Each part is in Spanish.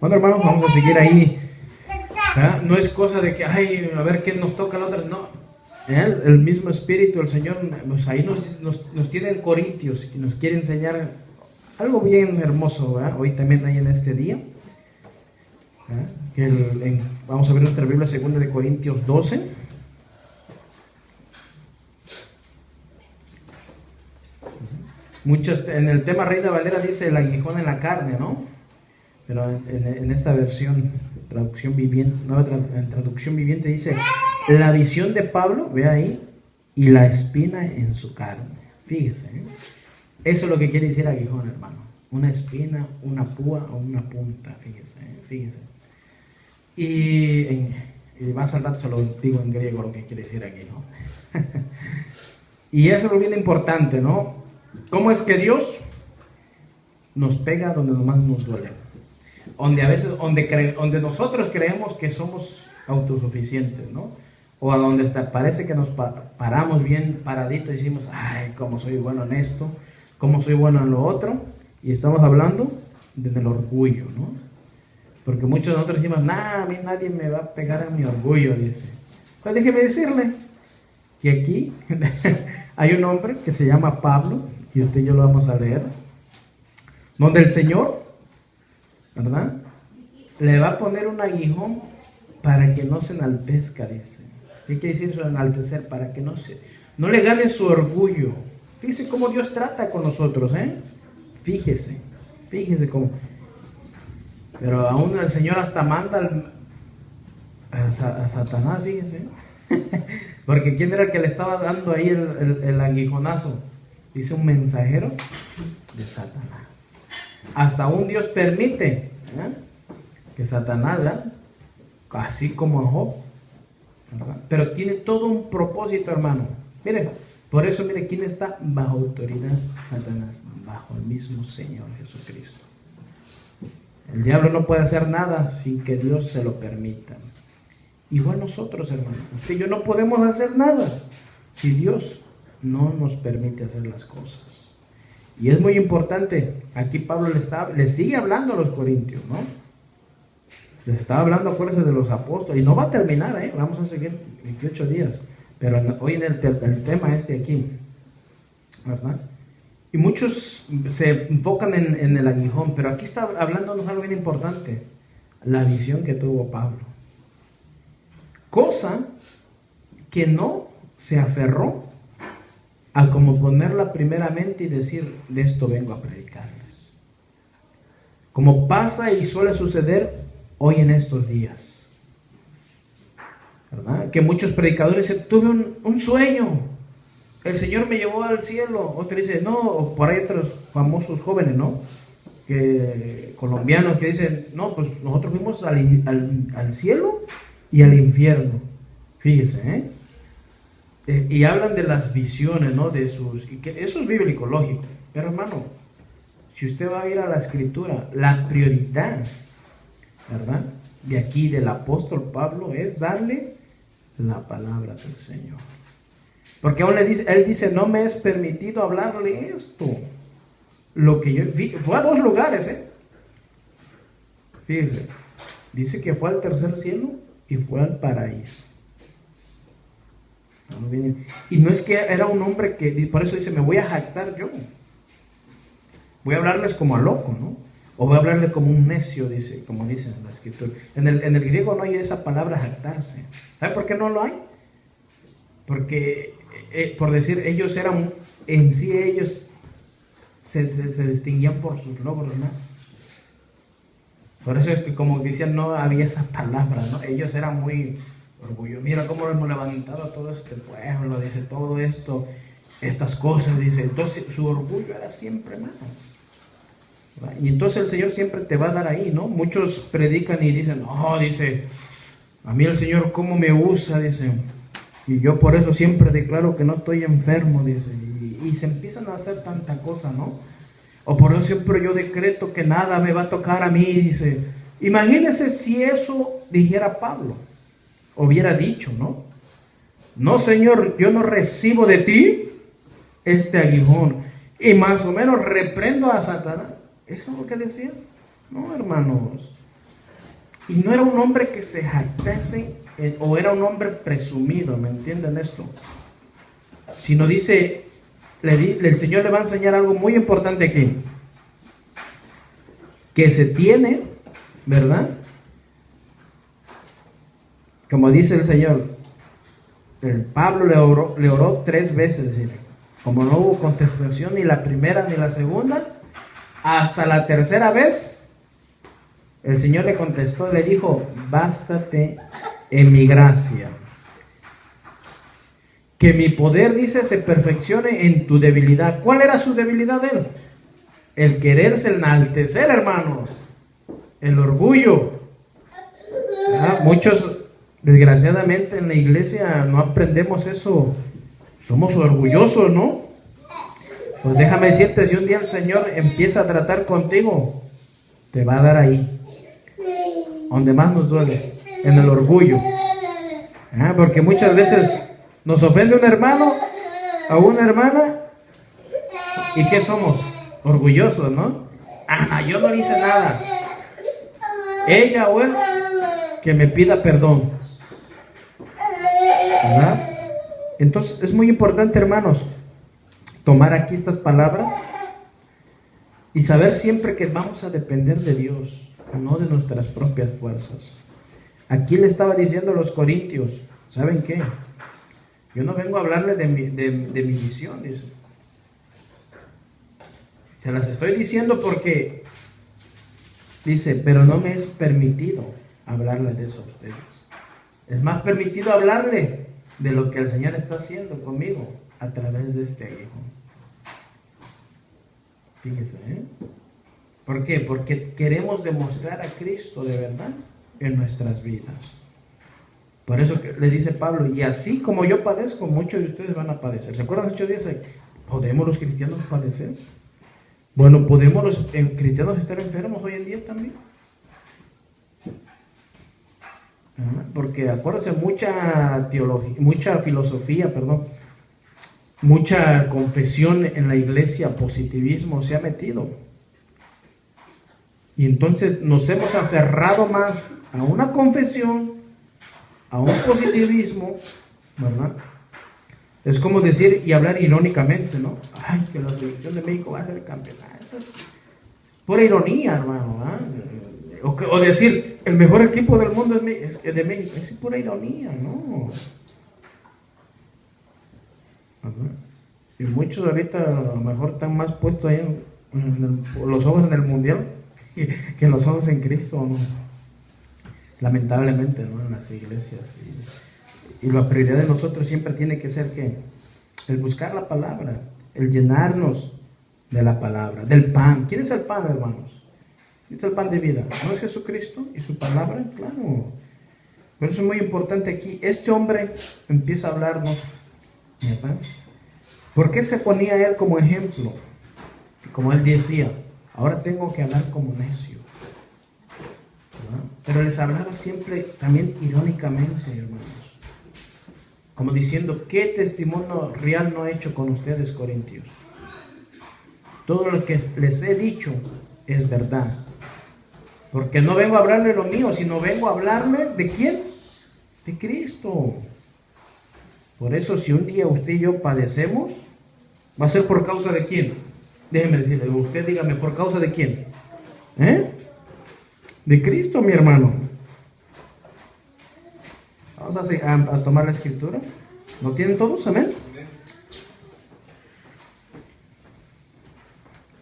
Bueno, hermanos, vamos a seguir ahí. ¿Ah? No es cosa de que, ay, a ver qué nos toca la otra. No, el mismo Espíritu, el Señor, pues ahí nos tiene en Corintios y nos quiere enseñar algo bien hermoso, ¿verdad? Hoy también hay en este día. Vamos a ver nuestra Biblia, 2 de Corintios 12. Muchos en el tema Reina Valera dice el aguijón en la carne, ¿no? Pero en esta versión, traducción viviente, en traducción viviente dice la visión de Pablo, ve ahí, y la espina en su carne. Fíjese, ¿eh? Eso es lo que quiere decir aguijón, hermano. Una espina, una púa o una punta, fíjese, ¿eh? Fíjese. Y más al rato se lo digo en griego lo que quiere decir aguijón. Y eso es lo bien importante, ¿no? ¿Cómo es que Dios nos pega donde más nos duele? Donde a veces, donde nosotros creemos que somos autosuficientes, ¿no? O a donde hasta parece que nos paramos bien paraditos y decimos, ay, cómo soy bueno en esto, cómo soy bueno en lo otro. Y estamos hablando del orgullo, ¿no? Porque muchos de nosotros decimos, nah, a mí nadie me va a pegar a mi orgullo, dice. Pues déjeme decirle que aquí hay un hombre que se llama Pablo, y usted y yo lo vamos a leer, donde el Señor, ¿verdad?, le va a poner un aguijón para que no se enaltezca, dice. ¿Qué quiere decir eso de enaltecer? Para que no le gane su orgullo. Fíjese cómo Dios trata con nosotros, ¿eh? Fíjese cómo. Pero aún el Señor hasta manda a Satanás, fíjese. Porque ¿quién era el que le estaba dando ahí el aguijonazo? Dice un mensajero de Satanás. Hasta un Dios permite que Satanás, ¿verdad?, así como a Job, ¿verdad?, pero tiene todo un propósito, hermano. Mire, por eso, mire, ¿quién está bajo autoridad? Satanás, bajo el mismo Señor Jesucristo. El diablo no puede hacer nada sin que Dios se lo permita. Igual nosotros, hermano, usted y yo no podemos hacer nada si Dios no nos permite hacer las cosas. Y es muy importante, aquí Pablo le sigue hablando a los corintios, ¿no? Les estaba hablando, acuérdense, de los apóstoles, y no va a terminar, vamos a seguir 28 días, pero hoy en el tema aquí, ¿verdad? Y muchos se enfocan en el aguijón, pero aquí está hablándonos algo bien importante, la visión que tuvo Pablo. Cosa que no se aferró a como ponerla primeramente y decir, de esto vengo a predicarles. Como pasa y suele suceder hoy en estos días, ¿verdad? Que muchos predicadores dicen, tuve un sueño, el Señor me llevó al cielo. Otro dice, no, o por ahí otros famosos jóvenes, ¿no?, colombianos que dicen, no, pues nosotros fuimos al cielo y al infierno. Fíjese, y hablan de las visiones, ¿no?, y que eso es bíblico, lógico. Pero hermano, si usted va a ir a la escritura, la prioridad, ¿verdad?, de aquí del apóstol Pablo es darle la palabra del Señor. Porque aún él dice, no me es permitido hablarle esto. Lo que yo fue a 2 lugares, Fíjese, dice que fue al tercer cielo y fue al paraíso. Y no es que era un hombre que, por eso dice, me voy a jactar yo. Voy a hablarles como a loco, ¿no? O voy a hablarle como un necio, dice, como dice en la escritura. En el griego no hay esa palabra jactarse. ¿Sabe por qué no lo hay? Porque, por decir, ellos se distinguían por sus logros más. Por eso es que, como decían, no había esa palabra, ¿no? Ellos eran muy orgullosos. Mira cómo hemos levantado a todo este pueblo, dice, todo esto, estas cosas, dice. Entonces su orgullo era siempre más. Y entonces el Señor siempre te va a dar ahí, ¿no? Muchos predican y dicen, no, dice, a mí el Señor cómo me usa, dice, y yo por eso siempre declaro que no estoy enfermo, dice, y se empiezan a hacer tanta cosa, ¿no? O por eso siempre yo decreto que nada me va a tocar a mí, dice. Imagínese si eso dijera Pablo, hubiera dicho, ¿no? No, Señor, yo no recibo de ti este aguijón, y más o menos reprendo a Satanás. ¿Eso es lo que decía? No, hermanos. Y no era un hombre que se jactase o era un hombre presumido, ¿me entienden esto? Sino dice, el Señor le va a enseñar algo muy importante aquí. Que se tiene, ¿verdad? Como dice el Señor, el Pablo le oró 3 veces, ¿sí? Como no hubo contestación ni la primera ni la segunda, hasta la tercera vez, el Señor le contestó, le dijo, bástate en mi gracia. Que mi poder, dice, se perfeccione en tu debilidad. ¿Cuál era su debilidad de él? El quererse enaltecer, hermanos. El orgullo. Muchos, desgraciadamente, en la iglesia no aprendemos eso. Somos orgullosos, ¿no? Pues déjame decirte, si un día el Señor empieza a tratar contigo, te va a dar ahí, donde más nos duele, en el orgullo. Porque muchas veces nos ofende un hermano o una hermana, ¿y qué somos? Orgullosos, ¿no? Yo no le hice nada. Ella o él, que me pida perdón, ¿verdad? Entonces es muy importante, hermanos, tomar aquí estas palabras y saber siempre que vamos a depender de Dios, no de nuestras propias fuerzas. Aquí le estaba diciendo a los corintios, ¿saben qué? Yo no vengo a hablarle de mi misión, dice. Se las estoy diciendo porque, dice, pero no me es permitido hablarle de eso a ustedes. Es más permitido hablarle de lo que el Señor está haciendo conmigo a través de este aguijón. Fíjese, ¿eh? ¿Por qué? Porque queremos demostrar a Cristo de verdad en nuestras vidas. Por eso que le dice Pablo, y así como yo padezco, muchos de ustedes van a padecer. ¿Se acuerdan? 8 días, ¿podemos los cristianos padecer? Bueno, ¿podemos los cristianos estar enfermos hoy en día también? Porque acuérdense, mucha teología, mucha filosofía, mucha confesión en la iglesia, positivismo se ha metido. Y entonces nos hemos aferrado más a una confesión, a un positivismo, ¿verdad? Es como decir y hablar irónicamente, ¿no? Ay, que la selección de México va a ser campeona. Eso es pura ironía, hermano, ¿eh? O decir, el mejor equipo del mundo es de México. Es pura ironía, ¿no? Y muchos ahorita a lo mejor están más puestos ahí los ojos en el mundial que los ojos en Cristo, ¿no? Lamentablemente, ¿no? En las iglesias. Y la prioridad de nosotros siempre tiene que ser que el buscar la palabra, el llenarnos de la palabra, del pan. ¿Quién es el pan, hermanos? ¿Quién es el pan de vida? ¿No es Jesucristo y su palabra? Claro. Por eso es muy importante aquí. Este hombre empieza a hablarnos, ¿verdad? ¿Por qué se ponía él como ejemplo? Como él decía, ahora tengo que hablar como necio, ¿verdad? Pero les hablaba siempre también irónicamente, hermanos. Como diciendo, ¿qué testimonio real no he hecho con ustedes, corintios? Todo lo que les he dicho es verdad. Porque no vengo a hablarle lo mío, sino vengo a hablarme ¿de quién? De Cristo. Por eso, si un día usted y yo padecemos, ¿va a ser por causa de quién? Déjeme decirle, usted dígame, ¿por causa de quién? De Cristo, mi hermano. Vamos a tomar la escritura. ¿Lo tienen todos? Amén.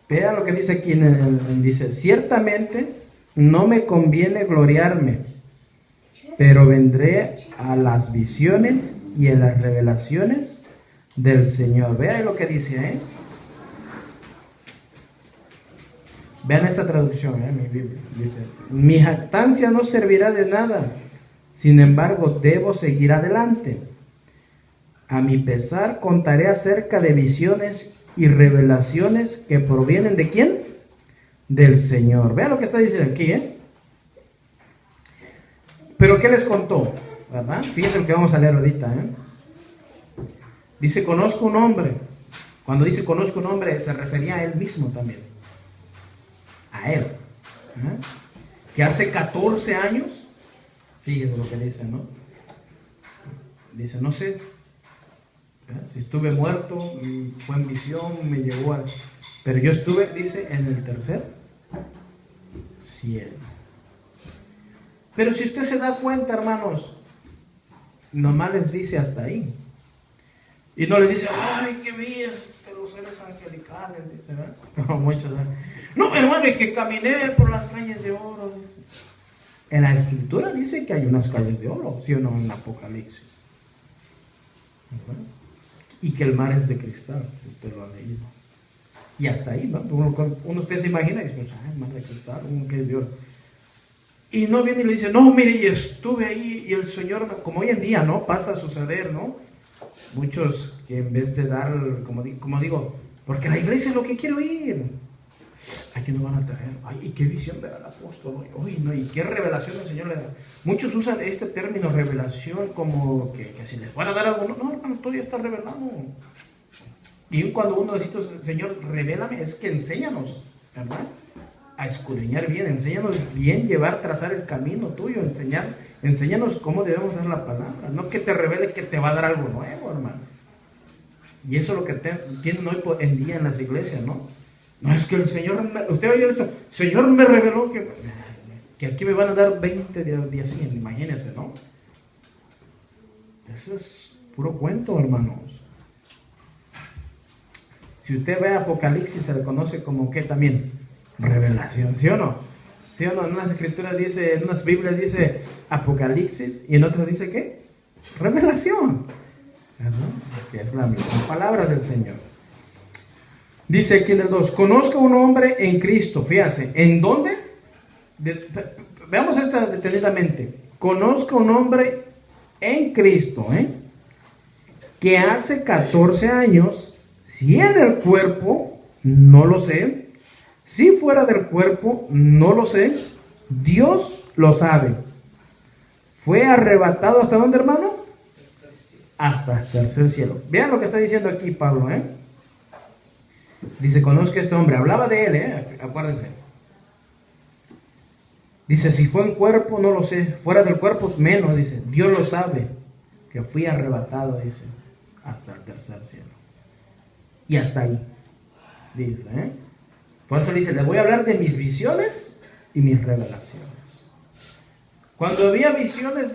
Vea lo que dice aquí, dice, ciertamente no me conviene gloriarme, pero vendré a las visiones y a las revelaciones del Señor. Vea lo que dice, Vean esta traducción, mi Biblia. Dice, mi jactancia no servirá de nada, sin embargo debo seguir adelante. A mi pesar contaré acerca de visiones y revelaciones que provienen ¿de quién? Del Señor. Vean lo que está diciendo aquí, Pero ¿qué les contó? ¿Verdad? Fíjense lo que vamos a leer ahorita, Dice, conozco un hombre. Cuando dice conozco un hombre, se refería a él mismo también. A él. Que hace 14 años Fíjense lo que dice, ¿no? Dice, no sé, si estuve muerto, fue en visión, me llegó a... Pero yo estuve, dice, en el tercer cielo. Pero si usted se da cuenta, hermanos, nomás les dice hasta ahí. Y no les dice, ay, qué bellas los seres angelicales, dice, ¿verdad? Como muchos, ¿verdad? No, hermano, es que caminé por las calles de oro. Dice. En la escritura dice que hay unas calles de oro, ¿sí o no? En Apocalipsis. ¿Verdad? Y que el mar es de cristal, usted lo ha leído. Y hasta ahí, ¿no? Uno usted se imagina y dice, el mar de cristal, uno que es de oro. Y no viene y le dice, no, mire, y estuve ahí y el Señor, como hoy en día, ¿no? Pasa a suceder, ¿no? Muchos que en vez de dar, como digo, porque la iglesia es lo que quiere oír. Ay, ¿qué nos van a traer? Ay, ¿y qué visión verá el apóstol? Uy, no, ¿y qué revelación el Señor le da? Muchos usan este término revelación como que si les van a dar algo. No, hermano, todo ya está revelado. Y cuando uno dice, Señor, revélame, es que enséñanos, ¿verdad? A escudriñar bien, enséñanos bien trazar el camino tuyo, enséñanos cómo debemos dar la palabra, no que te revele que te va a dar algo nuevo, hermano. Y eso es lo que tienen hoy en día en las iglesias, ¿no? No es que el Señor, usted oye esto, Señor me reveló que aquí me van a dar 20 días 100, imagínense, ¿no? Eso es puro cuento, hermanos. Si usted ve Apocalipsis, se le conoce como que también revelación, ¿sí o no? ¿Sí o no? En unas escrituras dice, en unas Biblias dice Apocalipsis y en otras dice ¿qué? Revelación, ¿verdad? Que es la misma palabra del Señor. Dice aquí en el 2, conozca un hombre en Cristo, fíjate, ¿en dónde? Veamos esta detenidamente. Conozca un hombre en Cristo, que hace 14 años, si en el cuerpo, no lo sé, si fuera del cuerpo, no lo sé, Dios lo sabe. Fue arrebatado ¿hasta dónde, hermano? Hasta el tercer cielo. Vean lo que está diciendo aquí Pablo, Dice, conozca a este hombre. Hablaba de él, acuérdense. Dice, si fue en cuerpo, no lo sé. Fuera del cuerpo, menos, dice. Dios lo sabe. Que fui arrebatado, dice, hasta el tercer cielo. Y hasta ahí. Dice, Por eso dice, le voy a hablar de mis visiones y mis revelaciones. Cuando había visiones,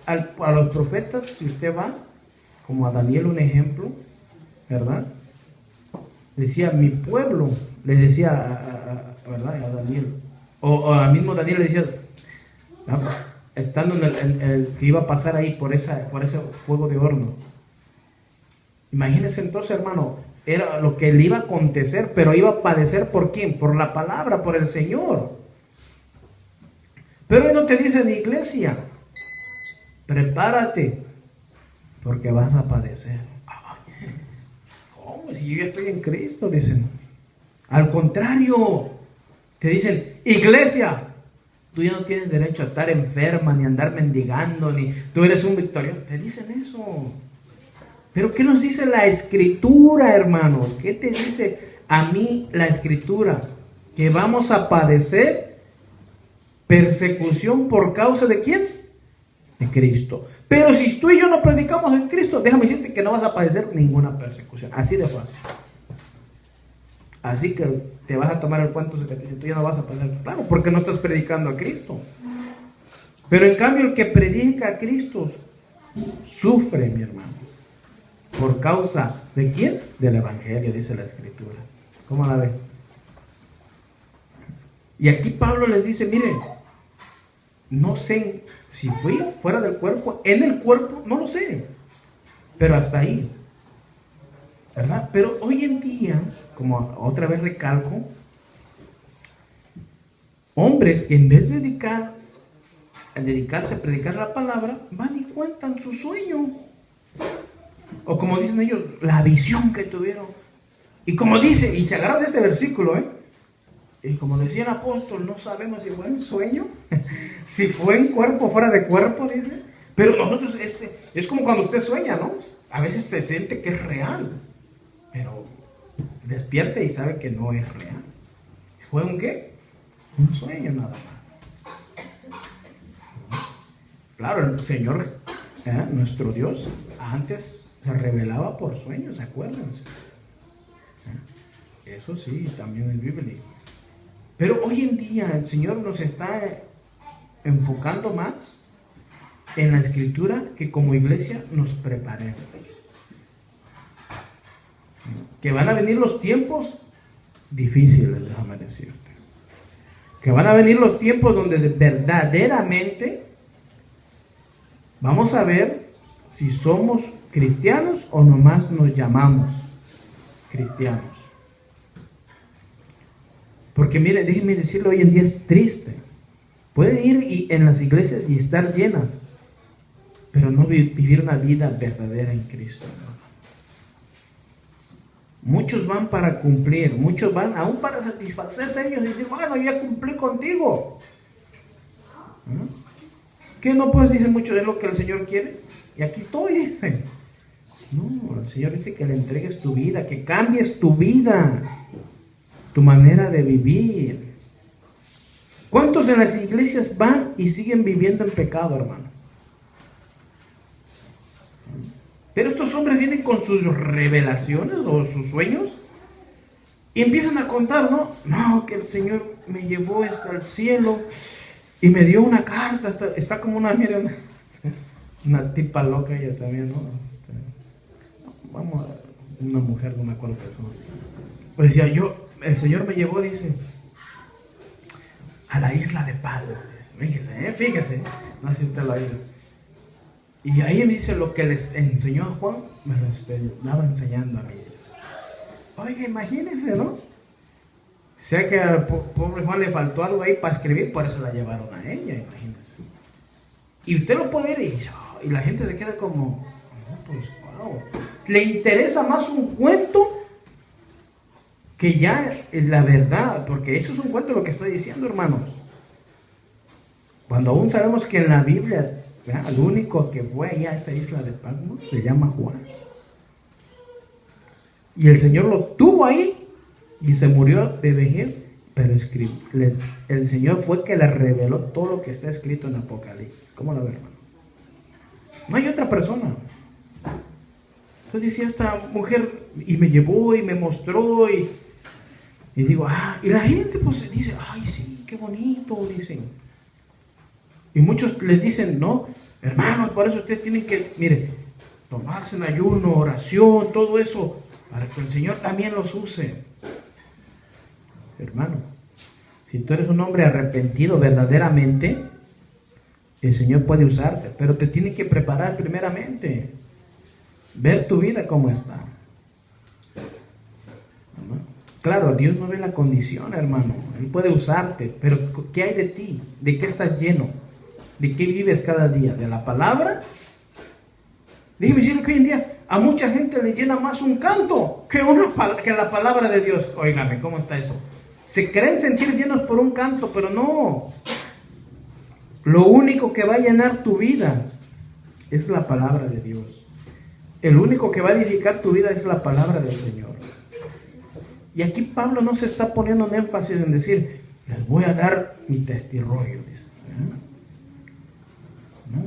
a los profetas, si usted va, como a Daniel un ejemplo, ¿verdad? Decía, mi pueblo, le decía ¿verdad? A Daniel, o al mismo Daniel le decía, estando en el que iba a pasar ahí por ese fuego de horno. Imagínense entonces, hermano, era lo que le iba a acontecer, pero iba a padecer ¿por quién? Por la palabra, por el Señor. Pero él no te dice en iglesia, prepárate, porque vas a padecer. ¿Cómo? Si yo ya estoy en Cristo, dicen. Al contrario, te dicen, iglesia, tú ya no tienes derecho a estar enferma, ni a andar mendigando, ni tú eres un victorioso. Te dicen eso. Pero ¿qué nos dice la Escritura, hermanos? ¿Qué te dice a mí la Escritura? Que vamos a padecer persecución por causa ¿de quién? De Cristo. Pero si tú y yo no predicamos en Cristo, déjame decirte que no vas a padecer ninguna persecución. Así de fácil. Así que te vas a tomar el cuento de que tú ya no vas a padecer. Claro, porque no estás predicando a Cristo. Pero en cambio el que predica a Cristo sufre, mi hermano. ¿Por causa de quién? Del Evangelio, dice la Escritura. ¿Cómo la ve? Y aquí Pablo les dice, miren, no sé si fui fuera del cuerpo, en el cuerpo, no lo sé. Pero hasta ahí. ¿Verdad? Pero hoy en día, como otra vez recalco, hombres que en vez de dedicarse a predicar la palabra, van y cuentan su sueño. O como dicen ellos, la visión que tuvieron. Y como dice, y se agarran de este versículo, y como decía el apóstol, no sabemos si fue en sueño, si fue en cuerpo, fuera de cuerpo, dice. Pero nosotros, es como cuando usted sueña, ¿no? A veces se siente que es real, pero despierta y sabe que no es real. ¿Fue un qué? Un sueño nada más. Claro, el Señor, nuestro Dios, antes se revelaba por sueños, acuérdense. Eso sí, también es bíblico. Pero hoy en día el Señor nos está enfocando más en la Escritura, que como iglesia nos preparemos. Que van a venir los tiempos difíciles, déjame decirte. Que van a venir los tiempos donde verdaderamente vamos a ver si somos cristianos o nomás nos llamamos cristianos. Porque mire, déjenme decirlo, hoy en día es triste. Pueden ir en las iglesias y estar llenas, pero no vivir una vida verdadera en Cristo. Muchos van para cumplir, muchos van aún para satisfacerse ellos y decir, bueno, ya cumplí contigo. ¿Qué no puedes? Dicen muchos, es lo que el Señor quiere. Y aquí estoy, dicen. No, el Señor dice que le entregues tu vida, que cambies tu vida, tu manera de vivir. ¿Cuántos en las iglesias van y siguen viviendo en pecado, hermano? Pero estos hombres vienen con sus revelaciones o sus sueños y empiezan a contar, no, que el Señor me llevó hasta el cielo y me dio una carta, está como una tipa loca ella también, ¿no? Vamos a una mujer, no me acuerdo qué persona. Pues decía, el Señor me llevó, dice, a la isla de Palma. Fíjese, no sé si usted lo ha ido. Y ahí me dice lo que les enseñó a Juan, me lo estaba enseñando a mí. Dice. Oiga, imagínense, ¿no? Sé que al pobre Juan le faltó algo ahí para escribir, por eso la llevaron a ella, imagínense. Y usted lo puede ir y la gente se queda como, pues, wow. Le interesa más un cuento que ya la verdad, porque eso es un cuento lo que está diciendo, hermanos. Cuando aún sabemos que en la Biblia, el único que fue allá a esa isla de Patmos se llama Juan. Y el Señor lo tuvo ahí y se murió de vejez, pero el Señor fue que le reveló todo lo que está escrito en Apocalipsis. ¿Cómo lo ve, hermano? No hay otra persona. Entonces decía esta mujer y me llevó y me mostró y digo, y la gente pues dice, ay sí, qué bonito, dicen. Y muchos les dicen, no, hermanos, por eso ustedes tienen que, mire, tomarse en ayuno, oración, todo eso, para que el Señor también los use. Hermano, si tú eres un hombre arrepentido verdaderamente, el Señor puede usarte, pero te tiene que preparar primeramente, ver tu vida cómo está. ¿No? Claro, Dios no ve la condición, hermano, Él puede usarte, pero ¿qué hay de ti? ¿De qué estás lleno? ¿De qué vives cada día? ¿De la palabra? Déjeme decirle que hoy en día a mucha gente le llena más un canto que la palabra de Dios. Óigame, ¿cómo está eso? Se creen sentir llenos por un canto, pero no. Lo único que va a llenar tu vida es la palabra de Dios. El único que va a edificar tu vida es la palabra del Señor. Y aquí Pablo no se está poniendo un énfasis en decir, les voy a dar mi testirollo, dice. No,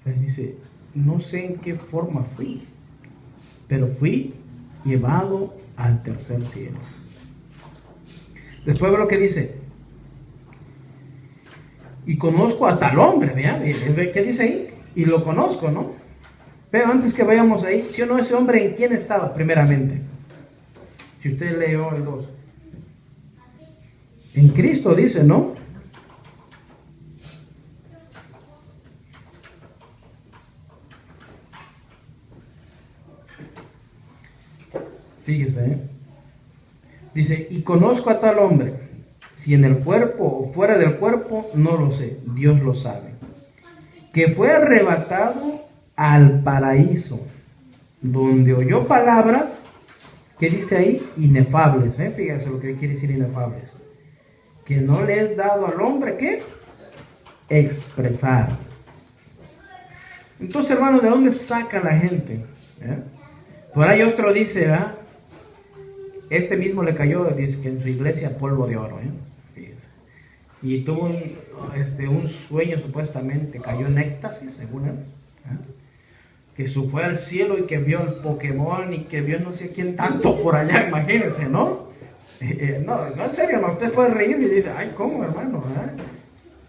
él dice, no sé en qué forma fui, pero fui llevado al tercer cielo. Después ve lo que dice, y conozco a tal hombre, vean, ¿qué dice ahí? Y lo conozco, ¿no? Pero antes que vayamos ahí, ¿sí o no ese hombre en quién estaba primeramente? Si usted leyó el 2. En Cristo dice, ¿no? Fíjese, dice, y conozco a tal hombre, si en el cuerpo o fuera del cuerpo, no lo sé, Dios lo sabe, que fue arrebatado al paraíso, donde oyó palabras, ¿qué dice ahí? Inefables, fíjese lo que quiere decir inefables, que no le es dado al hombre, ¿qué? Expresar. Entonces, hermano, ¿de dónde saca la gente? Por ahí otro dice, este mismo le cayó, dice que en su iglesia polvo de oro, fíjese. y tuvo un sueño, supuestamente cayó en éxtasis, según él, que fue al cielo y que vio el Pokémon y que vio no sé quién tanto por allá, imagínense, ¿no? No, en serio, no te puedes reír y dice, ay, ¿cómo, hermano?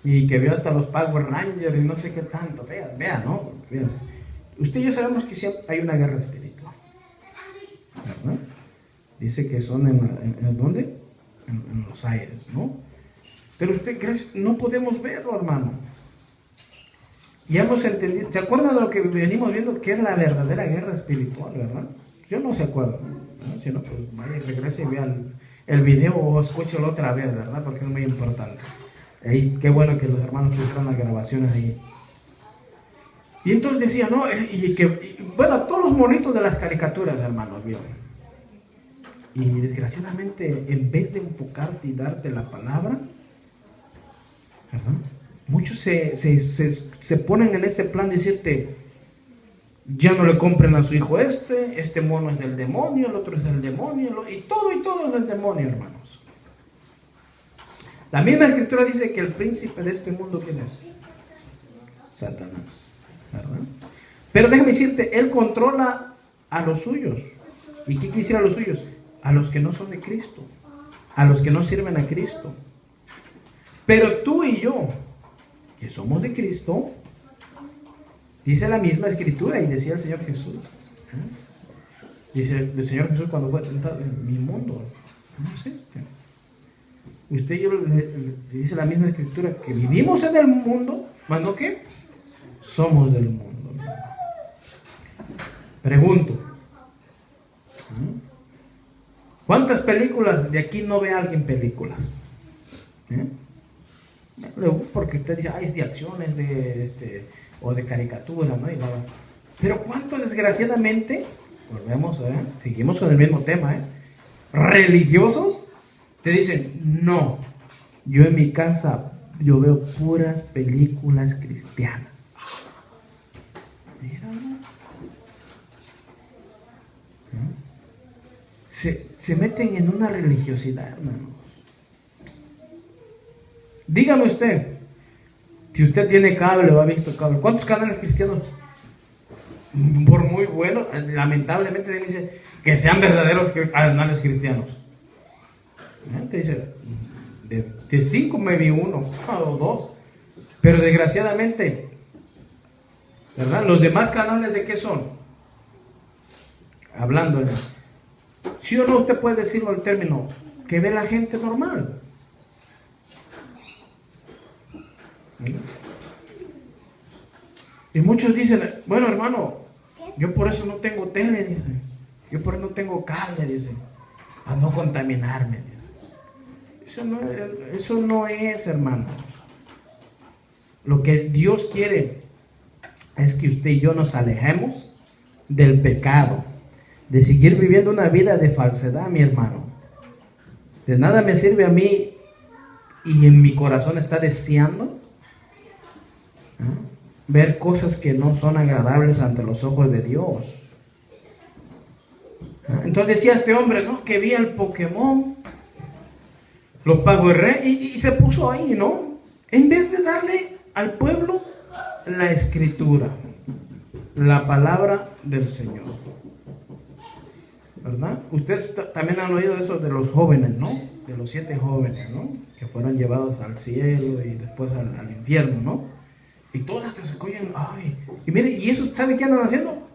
Y que vio hasta los Power Rangers y no sé qué tanto. Vea, ¿no? Fíjense. Usted y yo sabemos que siempre hay una guerra espiritual, ¿verdad? Dice que son ¿en dónde? En los aires, ¿no? Pero usted cree, no podemos verlo, hermano. Ya hemos entendido. ¿Se acuerdan de lo que venimos viendo? Que es la verdadera guerra espiritual, ¿verdad? Yo no se acuerdo, ¿no? Si no, pues vaya y regrese y vea el video o escúchelo otra vez, ¿verdad? Porque es muy importante. Ahí, qué bueno que los hermanos pusieron las grabaciones ahí. Y entonces decía, ¿no? Bueno, todos los monitos de las caricaturas, hermanos, ¿vieron? Y desgraciadamente, en vez de enfocarte y darte la palabra, ¿verdad? Muchos se ponen en ese plan de decirte, ya no le compren a su hijo este mono es del demonio, el otro es del demonio, y todo es del demonio, hermanos. La misma escritura dice que el príncipe de este mundo, ¿quién es? Satanás, ¿verdad? Pero déjame decirte, él controla a los suyos. ¿Y qué quisiera a los suyos? A los que no son de Cristo, a los que no sirven a Cristo. Pero tú y yo, que somos de Cristo, dice la misma escritura y decía el Señor Jesús. Dice el Señor Jesús cuando fue tentado, mi mundo no es este. Usted y yo le dice la misma escritura que vivimos en el mundo, ¿más no qué? Somos del mundo. Pregunto, ¿cuántas películas de aquí no ve alguien películas? Porque usted dice, es de acciones, o de caricatura, ¿no? Pero ¿cuánto desgraciadamente, volvemos, seguimos con el mismo tema, religiosos, te dicen, no, yo en mi casa, yo veo puras películas cristianas. Mira, se meten en una religiosidad, hermano. Dígame usted, si usted tiene cable o ha visto cable, ¿cuántos canales cristianos, por muy buenos, lamentablemente dice que sean verdaderos canales cristianos? Te dice, de 5 me vi 1 o 2, pero desgraciadamente, ¿verdad? Los demás canales, ¿de qué son? Hablando, ¿sí o no usted puede decirlo al término que ve la gente normal? Y muchos dicen, bueno, hermano, yo por eso no tengo tele, dice, yo por eso no tengo cable, dice, para no contaminarme, dice. Eso no es, hermanos. Lo que Dios quiere es que usted y yo nos alejemos del pecado, de seguir viviendo una vida de falsedad, mi hermano. De nada me sirve a mí, y en mi corazón está deseando ver cosas que no son agradables ante los ojos de Dios. Entonces decía este hombre, ¿no? Que vi el Pokémon, lo pagó el rey, y se puso ahí, ¿no? En vez de darle al pueblo la escritura, la palabra del Señor, ¿verdad? Ustedes también han oído eso de los jóvenes, ¿no? De los 7 jóvenes, ¿no? Que fueron llevados al cielo y después al infierno, ¿no? Y todas hasta se cogen, ay, y mire, y eso, ¿sabe qué andan haciendo?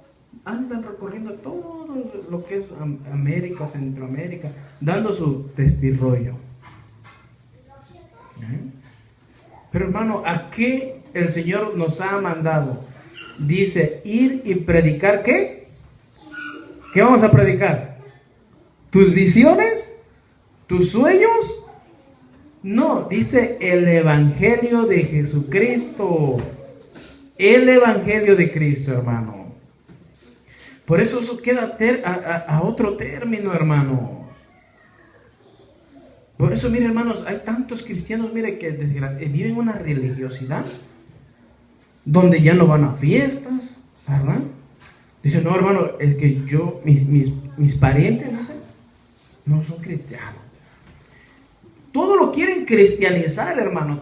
Andan recorriendo todo lo que es América, Centroamérica, dando su testirrollo. Pero hermano, ¿a qué el Señor nos ha mandado? Dice, ir y predicar, ¿qué? ¿Qué vamos a predicar? ¿Tus visiones? ¿Tus sueños? No, dice el Evangelio de Jesucristo. El Evangelio de Cristo, hermano. Por eso queda a otro término, hermanos. Por eso, mire, hermanos, hay tantos cristianos, mire, que viven una religiosidad donde ya no van a fiestas, ¿verdad? Dicen, no, hermano, es que mis parientes, dicen, no son cristianos. Todo lo quieren cristianizar, hermano.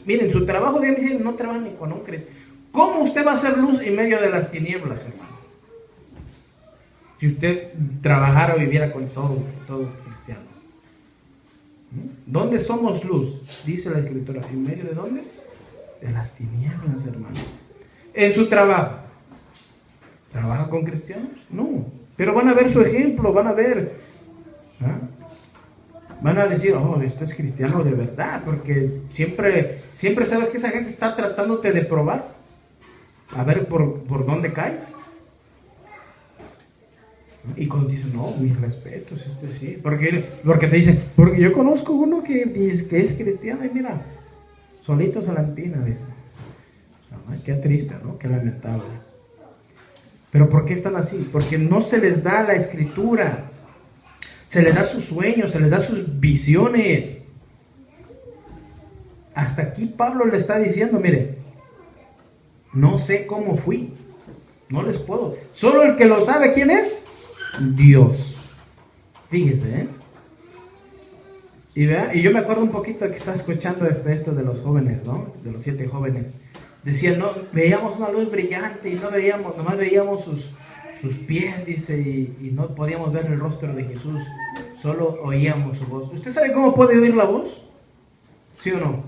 Miren, su trabajo de dicen, no trabaja ni con un cristiano. ¿Cómo usted va a hacer luz en medio de las tinieblas, hermano? Si usted trabajara o viviera con todo cristiano. ¿Dónde somos luz? Dice la Escritura. ¿En medio de dónde? De las tinieblas, hermano. En su trabajo. ¿Trabaja con cristianos? No. Pero van a ver su ejemplo, van a ver. Van a decir, oh, este es cristiano de verdad, porque siempre sabes que esa gente está tratándote de probar, a ver por dónde caes. Y cuando dicen, no, mis respetos, sí, porque te dicen, porque yo conozco uno que dice que es cristiano y mira, solito se la empina, dice. Ay, qué triste, ¿no? Qué lamentable. Pero ¿por qué están así? Porque no se les da la Escritura. Se les da sus sueños, se les da sus visiones. Hasta aquí Pablo le está diciendo, mire, no sé cómo fui, no les puedo. Solo el que lo sabe, ¿quién es? Dios. Fíjese, Y yo me acuerdo un poquito que estaba escuchando esto de los jóvenes, ¿no? De los 7 jóvenes. Decían, no, veíamos una luz brillante y nomás veíamos sus pies, dice, y no podíamos ver el rostro de Jesús, solo oíamos su voz. ¿Usted sabe cómo puede oír la voz? ¿Sí o no?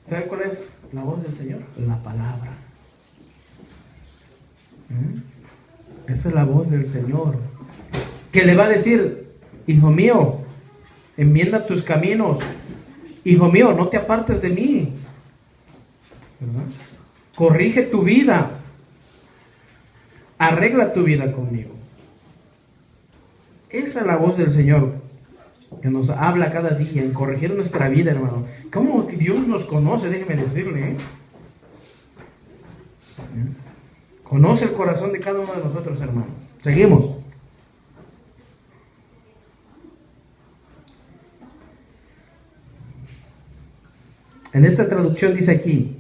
¿Sabe cuál es la voz del Señor? La palabra. Esa es la voz del Señor, que le va a decir, hijo mío, enmienda tus caminos, hijo mío, no te apartes de mí, ¿verdad? Corrige tu vida, arregla tu vida conmigo. Esa es la voz del Señor que nos habla cada día en corregir nuestra vida, hermano. ¿Cómo Dios nos conoce? Déjeme decirle, Conoce el corazón de cada uno de nosotros, hermano. Seguimos. En esta traducción dice aquí,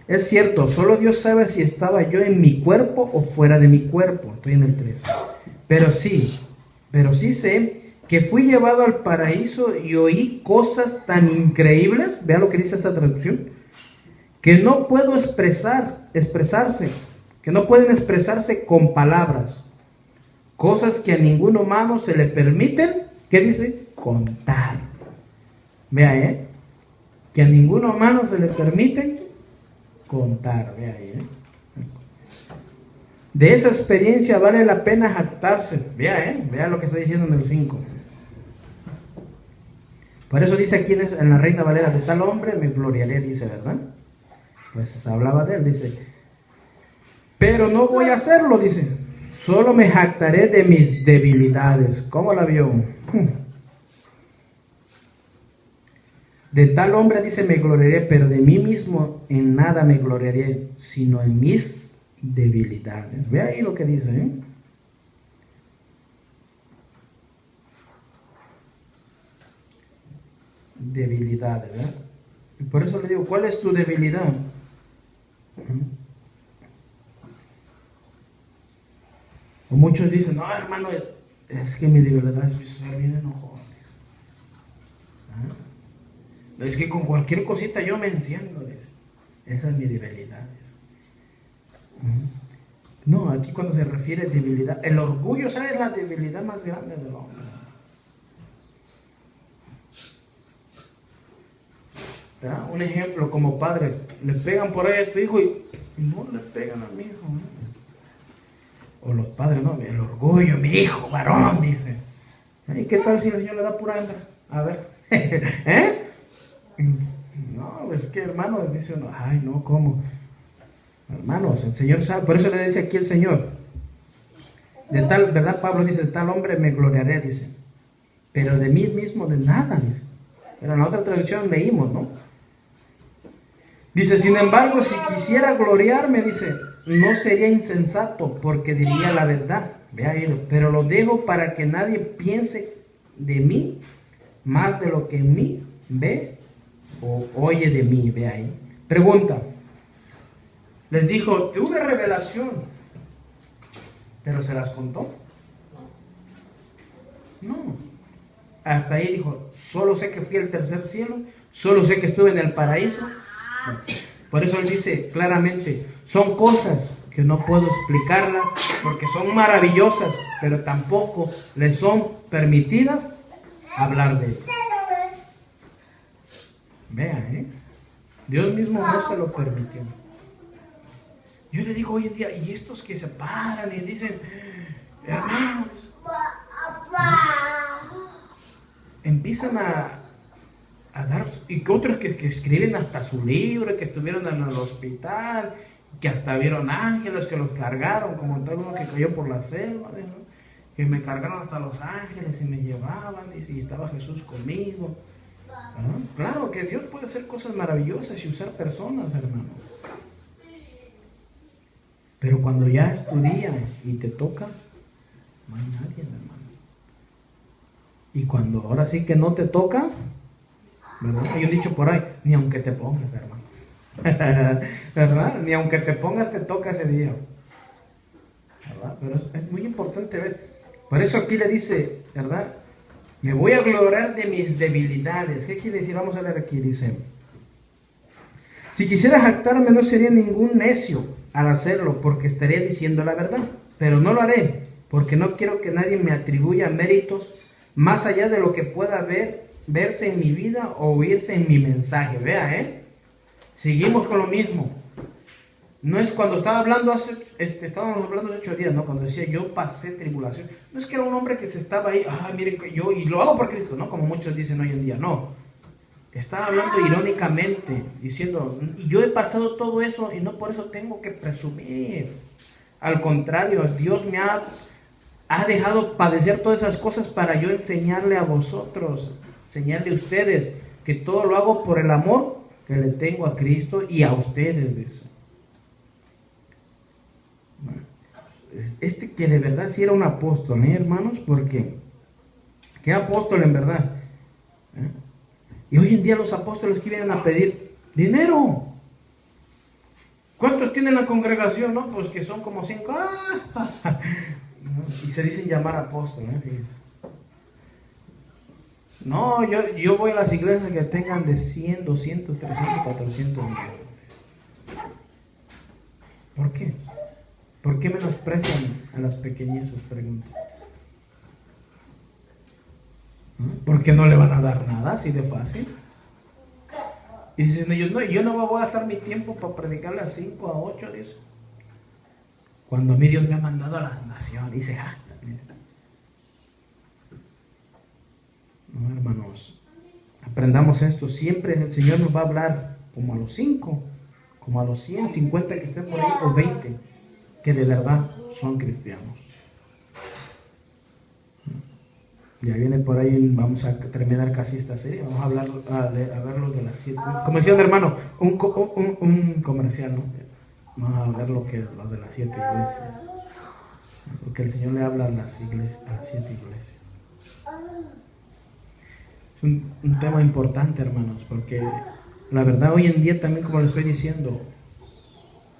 es cierto, solo Dios sabe si estaba yo en mi cuerpo o fuera de mi cuerpo. Estoy en el 3. Pero sí sé que fui llevado al paraíso y oí cosas tan increíbles, vea lo que dice esta traducción, que no pueden expresarse con palabras. Cosas que a ningún humano se le permiten, ¿qué dice? Contar. Vea, que a ningún humano se le permite contar. Vea ahí, De esa experiencia vale la pena jactarse. Vea lo que está diciendo en el 5. Por eso dice aquí en la Reina Valera, de tal hombre me gloriaré, dice, ¿verdad? Pues se hablaba de él, dice. Pero no voy a hacerlo, dice. Solo me jactaré de mis debilidades. ¿Cómo la vio? De tal hombre, dice, me gloriaré, pero de mí mismo en nada me gloriaré, sino en mis debilidades. Ve ahí lo que dice, Debilidades, ¿verdad? Y por eso le digo, ¿cuál es tu debilidad? O muchos dicen, no, hermano, es que mi debilidad es ser bien enojón. Es que con cualquier cosita yo me enciendo, dice. Esa es mi debilidad. No, aquí cuando se refiere a debilidad, el orgullo, ¿sabes? Es la debilidad más grande del hombre. ¿Verdad? Un ejemplo, como padres, le pegan por ahí a tu hijo y no le pegan a mi hijo. O los padres, no, el orgullo, mi hijo, varón, dice. ¿Y qué tal si el Señor le da pura hembra? A ver, No, es que hermano, dice uno, ay no, ¿cómo? Hermanos, el Señor sabe, por eso le dice aquí el Señor, de tal, ¿verdad? Pablo dice, de tal hombre me gloriaré, dice, pero de mí mismo de nada, dice. Pero en la otra traducción leímos, ¿no? Dice, sin embargo, si quisiera gloriarme, dice, no sería insensato, porque diría la verdad. Vea ahí, pero lo dejo para que nadie piense de mí más de lo que en mí ve o oye de mí. Ve ahí. Pregunta. Les dijo, tuve revelación, pero ¿se las contó? No. Hasta ahí dijo, solo sé que fui al tercer cielo, solo sé que estuve en el paraíso. Por eso él dice claramente, son cosas que no puedo explicarlas porque son maravillosas, pero tampoco les son permitidas hablar de ellas. Vea, Dios mismo no se lo permitió. Yo le digo hoy en día, y estos que se paran y dicen, hermanos, empiezan a dar, y que otros que escriben hasta su libro, que estuvieron en el hospital, que hasta vieron ángeles que los cargaron, como tal uno que cayó por la selva, ¿no? Que me cargaron hasta los ángeles y me llevaban, y estaba Jesús conmigo. ¿No? Claro que Dios puede hacer cosas maravillosas y usar personas, hermano. Pero cuando ya es tu día y te toca, no hay nadie, hermano. Y cuando ahora sí que no te toca, ¿verdad? Hay un dicho por ahí, ni aunque te pongas, hermano. ¿Verdad? Ni aunque te pongas te toca ese día. ¿Verdad? Pero es muy importante ver. Por eso aquí le dice, ¿verdad? Me voy a gloriar de mis debilidades. ¿Qué quiere decir? Vamos a leer aquí, dice. Si quisiera jactarme no sería ningún necio al hacerlo, porque estaría diciendo la verdad. Pero no lo haré, porque no quiero que nadie me atribuya méritos más allá de lo que pueda verse en mi vida o oírse en mi mensaje. Vea, seguimos con lo mismo. No es cuando estaba hablando estábamos hablando hace 8 días, ¿no? Cuando decía yo pasé tribulación. No es que era un hombre que se estaba ahí, miren que yo, y lo hago por Cristo, ¿no? Como muchos dicen hoy en día, no. Estaba hablando irónicamente, diciendo, y yo he pasado todo eso y no por eso tengo que presumir. Al contrario, Dios me ha dejado padecer todas esas cosas para yo enseñarle a vosotros, enseñarle a ustedes que todo lo hago por el amor que le tengo a Cristo y a ustedes, dice. Que de verdad sí era un apóstol, hermanos, porque ¿qué apóstol en verdad? Y hoy en día los apóstoles que vienen a pedir dinero. ¿Cuántos tienen la congregación? No, pues que son como 5. Y se dicen llamar apóstol, No, yo voy a las iglesias que tengan de 100, 200, 300, 400 millones. ¿Por qué? ¿Por qué menosprecian a las pequeñezas? Pregunto. ¿Por qué no le van a dar nada así de fácil? Y dicen ellos, no, yo no voy a gastar mi tiempo para predicarle a 5, a 8, dice. Cuando a mí Dios me ha mandado a las naciones, dice, no, hermanos, aprendamos esto. Siempre el Señor nos va a hablar como a los 5, como a los 100, 50 que estén por ahí, o 20, que de verdad son cristianos. Ya viene por ahí, vamos a terminar casi esta serie, vamos a ver lo de las 7. Como decía un hermano, un comercial, ¿no? Vamos a ver lo de las 7 iglesias. Porque el Señor le habla a las 7 iglesias. Es un tema importante, hermanos, porque la verdad hoy en día también, como les estoy diciendo,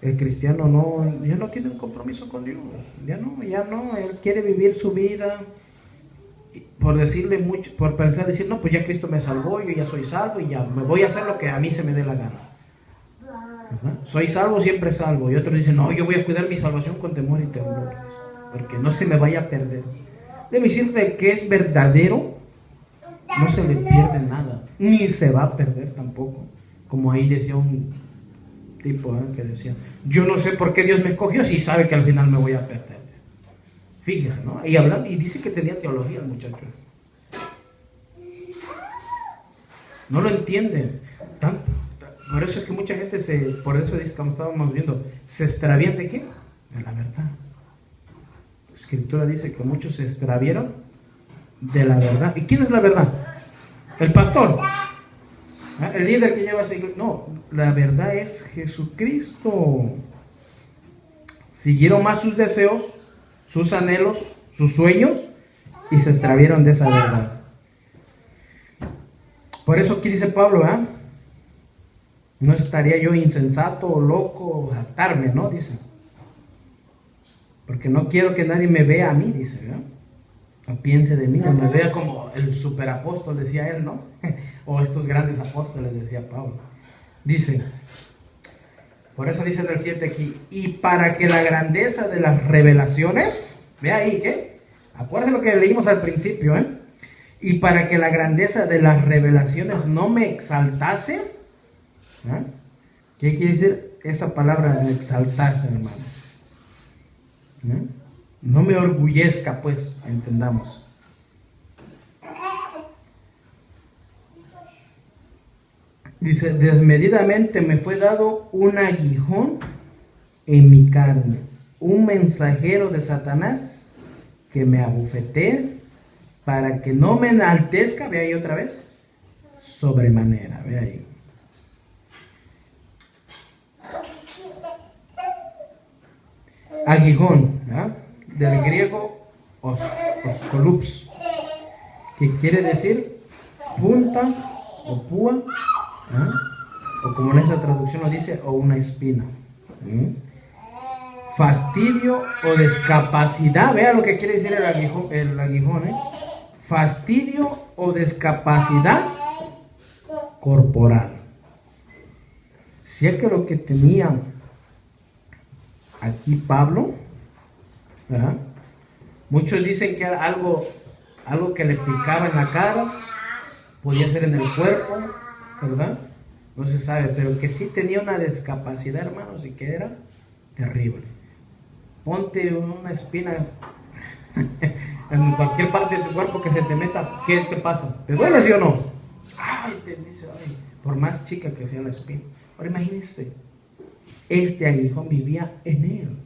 el cristiano ya no tiene un compromiso con Dios. Ya no, él quiere vivir su vida por decirle mucho, por decir, no, pues ya Cristo me salvó, yo ya soy salvo y ya me voy a hacer lo que a mí se me dé la gana. ¿Verdad? Soy salvo, siempre salvo. Y otros dicen, no, yo voy a cuidar mi salvación con temor y temblor, porque no se me vaya a perder. Debe decirte que es verdadero, no se le pierde nada, ni se va a perder tampoco. Como ahí decía un tipo que decía, yo no sé por qué Dios me escogió si sabe que al final me voy a perder. Fíjese, ¿no? Y hablando, y dice que tenía teología el muchacho. No lo entienden. Por eso es que mucha gente por eso dice, como estábamos viendo, se extravían ¿de qué? De la verdad. La Escritura dice que muchos se extravieron de la verdad. ¿Y quién es la verdad? El pastor. El líder que lleva esa iglesia. No, la verdad es Jesucristo. Siguieron más sus deseos, sus anhelos, sus sueños, y se extravieron de esa verdad. Por eso aquí dice Pablo, no estaría yo insensato o loco jactarme, ¿no? Dice. Porque no quiero que nadie me vea a mí, dice, piense de mí, o me vea como el superapóstol, decía él, ¿no? O estos grandes apóstoles, decía Pablo. Dice, por eso dice en el 7 aquí, y para que la grandeza de las revelaciones, ve ahí, ¿qué? Acuérdense lo que leímos al principio, ¿eh? Y para que la grandeza de las revelaciones no me exaltase, ¿eh? ¿Qué quiere decir esa palabra exaltarse, hermano? ¿Eh? No me orgullezca, pues, entendamos. Dice, desmedidamente me fue dado un aguijón en mi carne, un mensajero de Satanás que me abofetee para que no me enaltezca, ve ahí otra vez, sobremanera, ve ahí. Aguijón, ¿verdad? Del griego oskolups, que quiere decir punta o púa, ¿eh? O como en esa traducción lo dice, o una espina. Fastidio o discapacidad, vea lo que quiere decir el aguijón, ¿eh? Fastidio o discapacidad corporal. Si es que lo que tenía aquí Pablo, ¿verdad? Muchos dicen que era algo que le picaba en la cara, podía ser en el cuerpo, ¿verdad? No se sabe, pero que sí tenía una discapacidad, hermanos, y que era terrible. Ponte una espina en cualquier parte de tu cuerpo que se te meta, ¿qué te pasa? ¿Te duele, sí o no? Ay, te dice, ay, por más chica que sea la espina. Ahora imagínense, este aguijón vivía en él.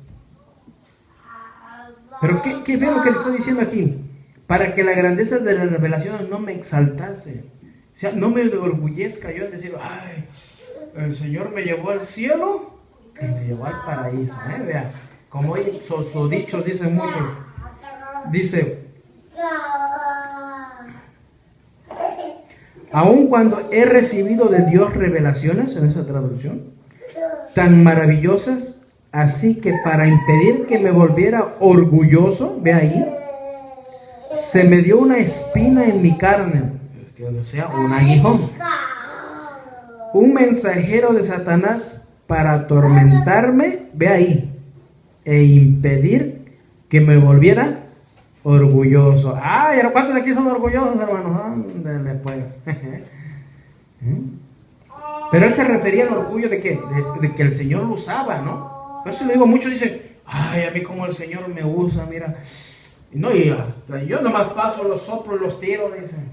Pero ¿qué ve lo que le está diciendo aquí? Para que la grandeza de las revelaciones no me exaltase. O sea, no me orgullezca yo en decir, ay, el Señor me llevó al cielo y me llevó al paraíso. Vea, como sus dichos dicen muchos. Dice, aun cuando he recibido de Dios revelaciones, en esa traducción, tan maravillosas, así que para impedir que me volviera orgulloso, ve ahí, se me dio una espina en mi carne, o sea, un aguijón, un mensajero de Satanás para atormentarme, ve ahí, e impedir que me volviera orgulloso. Ay, ¿cuántos de aquí son orgullosos, hermanos? Ándale, pues. Pero él se refería al orgullo de que el Señor lo usaba, ¿no? Por eso le digo, muchos dicen, ay, a mí como el Señor me usa, mira. No, y hasta yo nomás paso, los soplo, los tiro, dicen.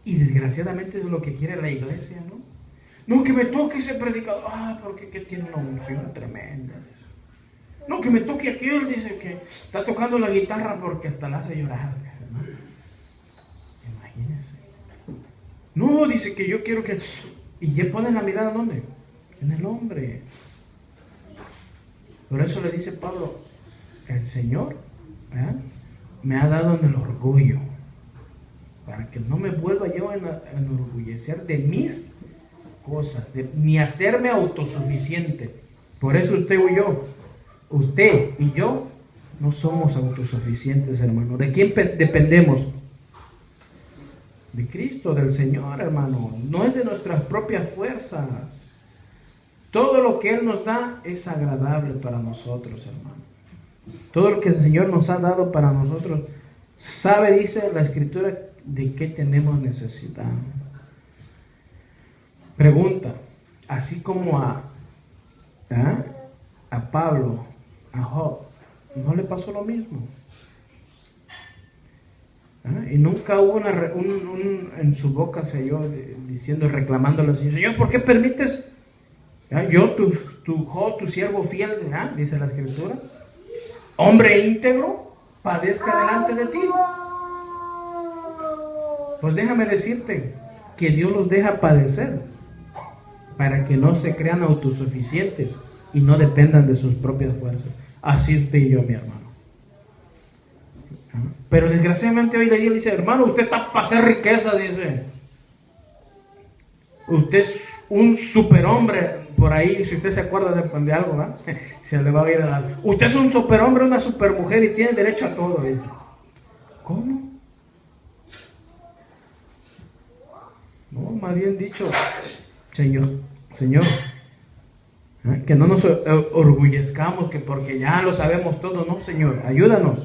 Y desgraciadamente es lo que quiere la iglesia, ¿no? No, que me toque ese predicador. Ah, porque que tiene una unción tremenda. No, que me toque aquel, dice que está tocando la guitarra porque hasta la hace llorar, ¿no? Imagínense. No, dice que yo quiero que... Y ya ponen la mirada, ¿dónde? En el hombre. Por eso le dice Pablo, el Señor, ¿eh?, me ha dado en el orgullo, para que no me vuelva yo a enorgullecer de mis cosas, ni hacerme autosuficiente. Por eso usted y yo no somos autosuficientes, hermano. ¿De quién dependemos? De Cristo, del Señor, hermano. No es de nuestras propias fuerzas. Todo lo que Él nos da es agradable para nosotros, hermano. Todo lo que el Señor nos ha dado para nosotros, sabe, dice la Escritura, de qué tenemos necesidad. Pregunta, así como a Pablo, a Job, ¿no le pasó lo mismo? Y nunca hubo en su boca se oyó diciendo, reclamándole al Señor, Señor, ¿por qué permites yo, tu siervo fiel, dice la Escritura, hombre íntegro, padezca delante de ti? Pues déjame decirte que Dios los deja padecer para que no se crean autosuficientes y no dependan de sus propias fuerzas. Así usted y yo, mi hermano. Pero desgraciadamente hoy le dice, hermano, usted está para hacer riqueza, dice. Usted es un superhombre, por ahí, si usted se acuerda de algo, ¿verdad? Se le va a ir a dar. Usted es un superhombre, una supermujer y tiene derecho a todo. Dice. ¿Cómo? No, más bien dicho, Señor, que no nos orgullezcamos que porque ya lo sabemos todo. No, Señor, ayúdanos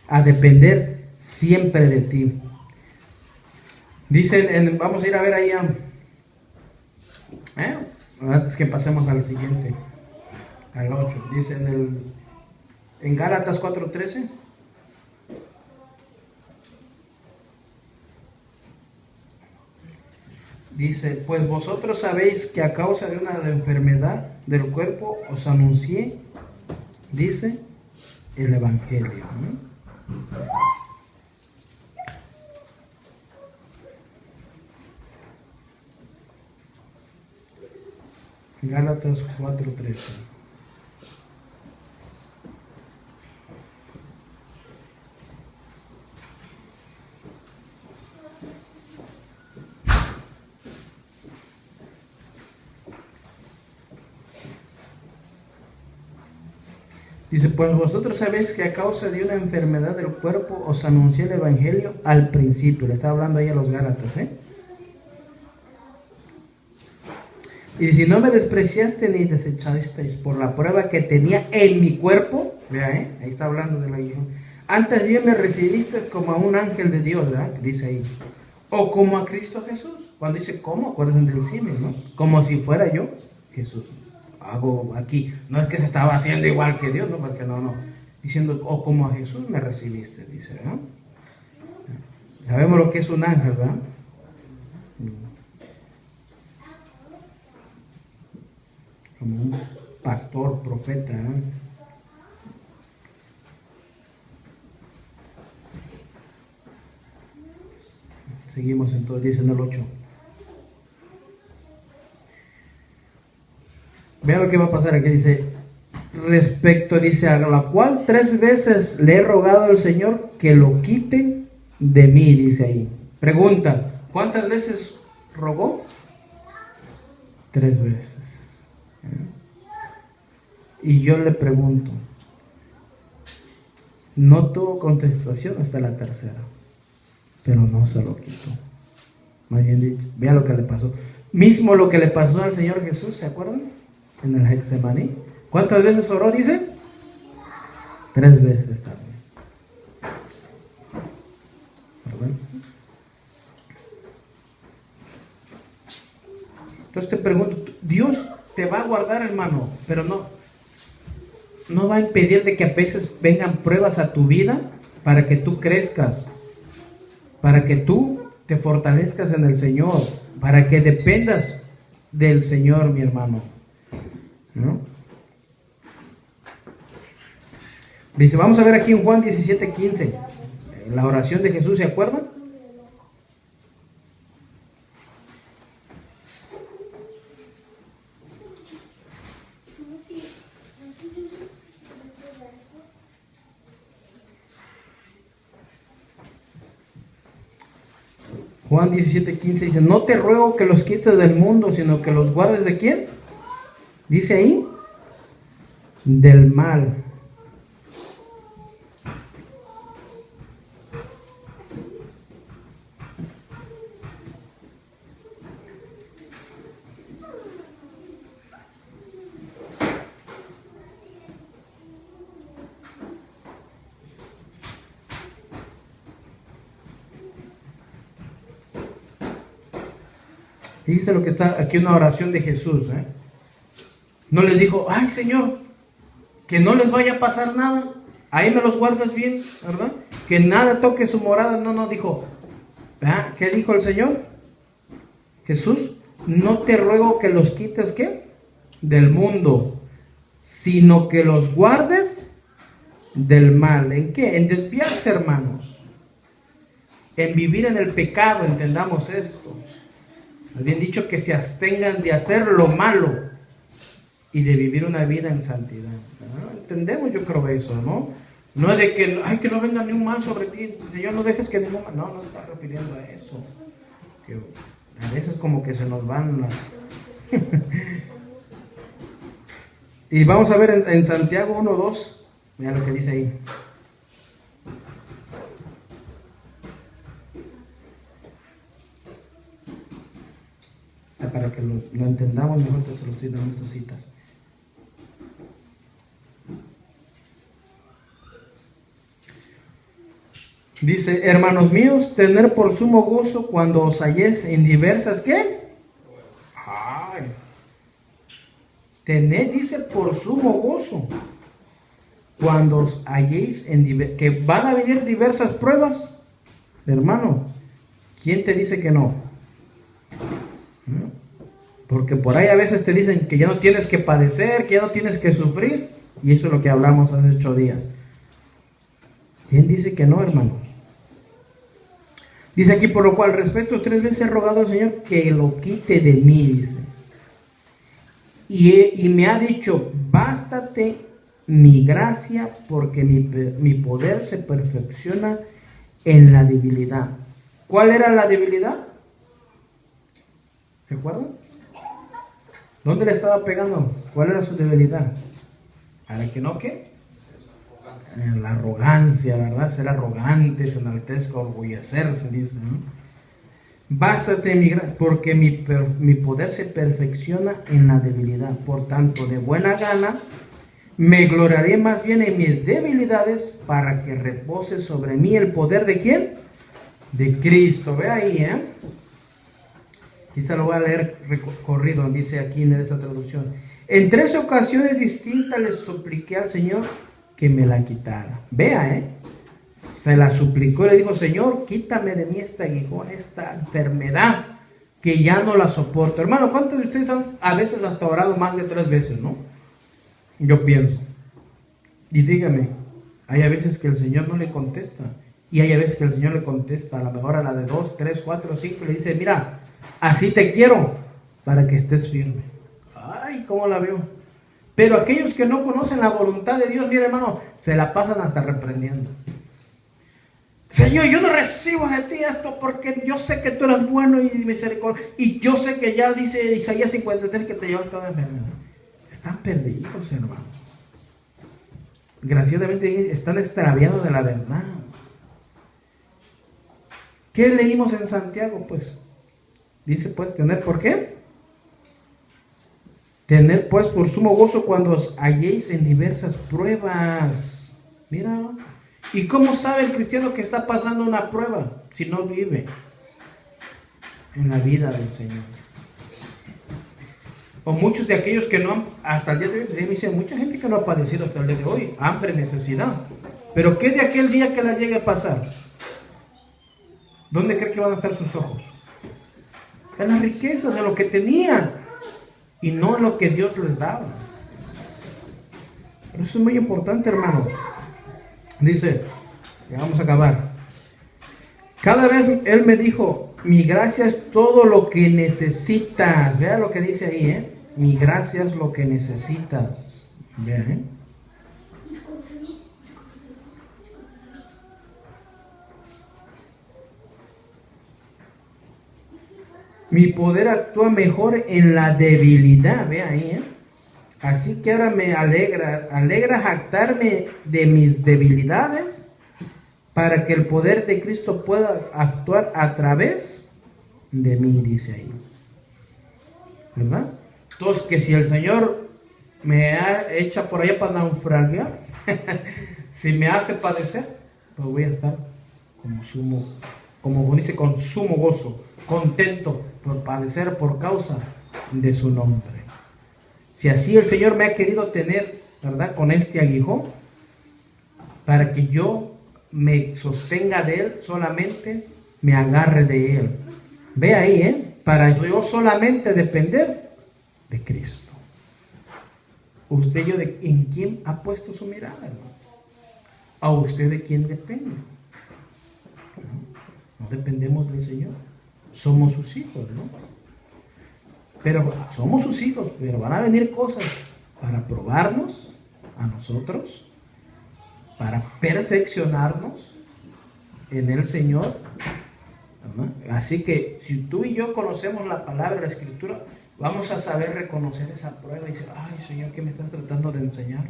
a depender siempre de ti. Dicen, vamos a ir a ver ahí antes que pasemos al siguiente, al 8. Dice en Gálatas 4:13. Dice, pues vosotros sabéis que a causa de una enfermedad del cuerpo os anuncié, dice, el Evangelio. Gálatas 4:13. Dice, pues vosotros sabéis que a causa de una enfermedad del cuerpo os anuncié el Evangelio al principio. Le está hablando ahí a los Gálatas, Y si no me despreciaste ni desechasteis por la prueba que tenía en mi cuerpo, vea, ahí está hablando de la guión. Antes bien me recibiste como a un ángel de Dios, ¿verdad? Dice ahí. O como a Cristo Jesús. Cuando dice como, acuérdense del símil, ¿no? Como si fuera yo Jesús. Hago aquí, no es que se estaba haciendo igual que Dios, no, porque no. Diciendo, o como a Jesús me recibiste, dice, ¿verdad? Sabemos lo que es un ángel, ¿verdad? Como un pastor, profeta, ¿eh? Seguimos entonces, dice en el 8. Vea lo que va a pasar aquí, dice, respecto, dice, a la cual 3 veces le he rogado al Señor que lo quite de mí, dice ahí. Pregunta, ¿cuántas veces rogó? 3 veces. Y yo le pregunto, no tuvo contestación hasta la 3ª, pero no se lo quitó. Más bien dicho, vea lo que le pasó. Mismo lo que le pasó al Señor Jesús, ¿se acuerdan? En el Getsemaní. ¿Cuántas veces oró, dice? 3 veces también. ¿Verdad? Entonces te pregunto, Dios te va a guardar, hermano, pero no va a impedir de que a veces vengan pruebas a tu vida para que tú crezcas, para que tú te fortalezcas en el Señor, para que dependas del Señor, mi hermano, ¿no? Dice, vamos a ver aquí en Juan 17:15, la oración de Jesús, ¿se acuerdan? Juan 17:15 dice, no te ruego que los quites del mundo, sino que los guardes ¿de quién? Dice ahí, del mal. Fíjense lo que está aquí, una oración de Jesús, No les dijo, ay Señor, que no les vaya a pasar nada, ahí me los guardas bien, ¿verdad? Que nada toque su morada. No, dijo, ¿qué dijo el Señor? Jesús, no te ruego que los quites, ¿qué? Del mundo, sino que los guardes del mal. ¿En qué? En desviarse, hermanos. En vivir en el pecado, entendamos esto. Bien dicho, que se abstengan de hacer lo malo y de vivir una vida en santidad. Entendemos, yo creo eso, ¿no? No es de que, ay, que no venga ni un mal sobre ti, Señor, no dejes que ningún mal. No se está refiriendo a eso. Que a veces como que se nos van las Y vamos a ver en Santiago 1:2, mira lo que dice ahí. Para que lo entendamos mejor, que se lo estoy dando estas citas. Dice, hermanos míos, tener por sumo gozo cuando os halléis en diversas, ¿qué? Ay. Tened, dice, por sumo gozo cuando os halléis en que van a venir diversas pruebas. Hermano, ¿quién te dice que no? Porque por ahí a veces te dicen que ya no tienes que padecer, que ya no tienes que sufrir. Y eso es lo que hablamos hace 8 días. ¿Quién dice que no, hermanos? Dice aquí, por lo cual respecto 3 veces he rogado al Señor que lo quite de mí, dice. Y me ha dicho, bástate mi gracia, porque mi poder se perfecciona en la debilidad. ¿Cuál era la debilidad? ¿Se acuerdan? ¿Dónde le estaba pegando? ¿Cuál era su debilidad? ¿Para que no qué? En la arrogancia, ¿verdad? Ser arrogante, se enaltezca, orgullecerse, dice, ¿no? Bástate mi gracia, porque mi poder se perfecciona en la debilidad. Por tanto, de buena gana, me gloriaré más bien en mis debilidades, para que repose sobre mí el poder ¿de quién? De Cristo. Ve ahí, Quizá lo voy a leer corrido, dice aquí en esta traducción. En 3 ocasiones distintas le supliqué al Señor que me la quitara. Vea, se la suplicó y le dijo, Señor, quítame de mí este aguijón, esta enfermedad, que ya no la soporto. Hermano, ¿cuántos de ustedes han a veces hasta orado más de 3 veces, no? Yo pienso. Y dígame, hay a veces que el Señor no le contesta. Y hay a veces que el Señor le contesta, a lo mejor a la de 2, 3, 4, 5, le dice, mira, así te quiero, para que estés firme. Ay, ¿cómo la veo? Pero aquellos que no conocen la voluntad de Dios, mira, hermano, se la pasan hasta reprendiendo. Señor, yo no recibo de ti esto porque yo sé que tú eres bueno y misericordioso. Y yo sé que ya dice Isaías 53 que te lleva toda enfermedad. Están perdidos, hermano. Desgraciadamente están extraviados de la verdad. ¿Qué leímos en Santiago? Pues dice, pues, tener por qué. Tener pues por sumo gozo cuando os halléis en diversas pruebas. Mira. ¿Y cómo sabe el cristiano que está pasando una prueba si no vive en la vida del Señor? O muchos de aquellos que no han, hasta el día de hoy, me dicen, mucha gente que no ha padecido hasta el día de hoy, hambre, necesidad. Pero ¿qué de aquel día que la llegue a pasar? ¿Dónde cree que van a estar sus ojos? En las riquezas, en lo que tenían, y no en lo que Dios les daba. Pero eso es muy importante, hermano. Dice, ya vamos a acabar. Cada vez Él me dijo, mi gracia es todo lo que necesitas. Vea lo que dice ahí, mi gracia es lo que necesitas. Vea, Mi poder actúa mejor en la debilidad. Vea ahí, Así que ahora me alegra jactarme de mis debilidades, para que el poder de Cristo pueda actuar a través de mí, dice ahí. ¿Verdad? Entonces, que si el Señor me echa por allá para naufragar, si me hace padecer, pues voy a estar como dice, con sumo gozo, contento por padecer por causa de su nombre. Si así el Señor me ha querido tener, ¿verdad?, con este aguijón, para que yo me sostenga de Él, solamente me agarre de Él. Ve ahí, para yo solamente depender de Cristo. ¿Usted y yo en quién ha puesto su mirada, hermano? ¿A usted de quién depende? No dependemos del Señor. Somos sus hijos, ¿no? Pero somos sus hijos, pero van a venir cosas para probarnos a nosotros, para perfeccionarnos en el Señor, ¿verdad? Así que si tú y yo conocemos la palabra, la escritura, Vamos a saber reconocer esa prueba y decir, ay Señor, ¿qué me estás tratando de enseñar?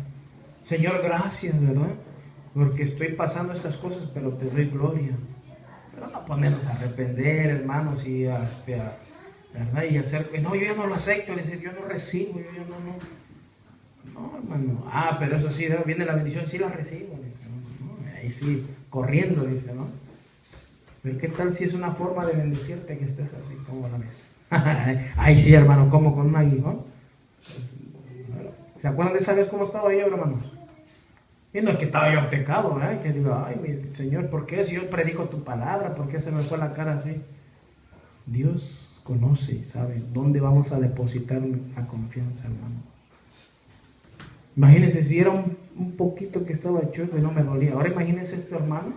Señor, gracias, ¿verdad? Porque estoy pasando estas cosas, pero te doy gloria. Pero no ponernos a arrepender, hermanos, y ¿verdad? Y hacer, no, yo ya no lo acepto, decir, yo no recibo, yo ya no, hermano. Pero eso sí, ¿no? Viene la bendición, sí la recibo. Dice, no, ahí sí, corriendo, dice, ¿no? Pero ¿qué tal si es una forma de bendecirte que estés así como la mesa? Ay, sí, hermano, como con un aguijón. ¿Se acuerdan de esa vez cómo estaba yo, hermano? Y no es que estaba yo en pecado, ¿eh? Que digo, ay, mi Señor, ¿por qué si yo predico tu palabra? ¿Por qué se me fue la cara así? Dios conoce y sabe dónde vamos a depositar la confianza, hermano. Imagínense si era un poquito que estaba chueco y no me dolía. Ahora imagínense este hermano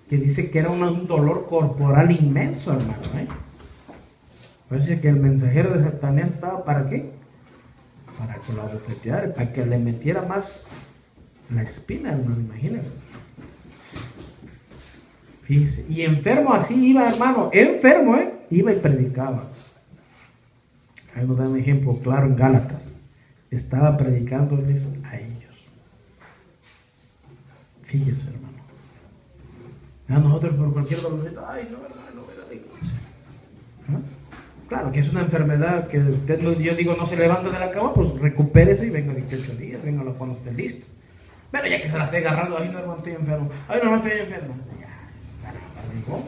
que dice que era un dolor corporal inmenso, hermano, ¿eh? Parece que el mensajero de Satanás estaba ¿para qué? Para que lo abofeteara, para que le metiera más la espina, hermano, imagínense. Fíjese, y enfermo así iba, hermano, enfermo, iba y predicaba. Ahí nos da un ejemplo claro en Gálatas. Estaba predicándoles a ellos. Fíjese, hermano. A nosotros por cualquier dolorcito, ay, no, hermano, me da la iglesia. ¿Ah? Claro que es una enfermedad que usted, yo digo, no se levanta de la cama, pues recupérese y venga 18 días, venga cuando esté listo. Pero ya que se la esté agarrando, ay, no, hermano, estoy enfermo. Ay, no, estoy enfermo. Ya, caramba, digo.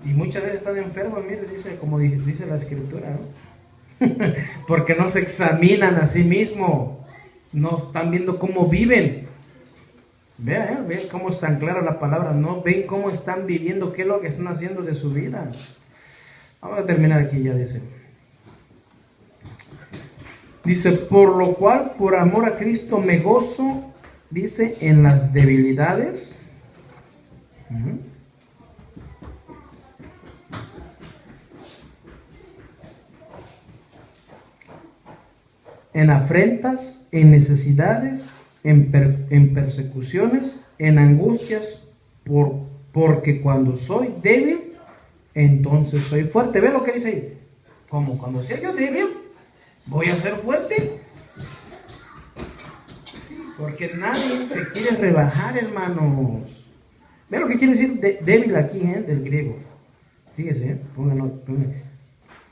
Y muchas veces están enfermos, mire, dice, como dice la escritura, ¿no? Porque no se examinan a sí mismos, no están viendo cómo viven. Vean cómo es tan clara la palabra, no ven cómo están viviendo, qué es lo que están haciendo de su vida. Vamos a terminar aquí, ya dice. Dice, por lo cual, por amor a Cristo me gozo, dice, en las debilidades. En afrentas, en necesidades, en persecuciones, en angustias, porque cuando soy débil, entonces soy fuerte. ¿Ve lo que dice ahí? Como cuando sea yo débil, voy a ser fuerte. Sí, porque nadie se quiere rebajar, hermanos. ¿Ve lo que quiere decir débil aquí, del griego? Fíjese, pónganlo.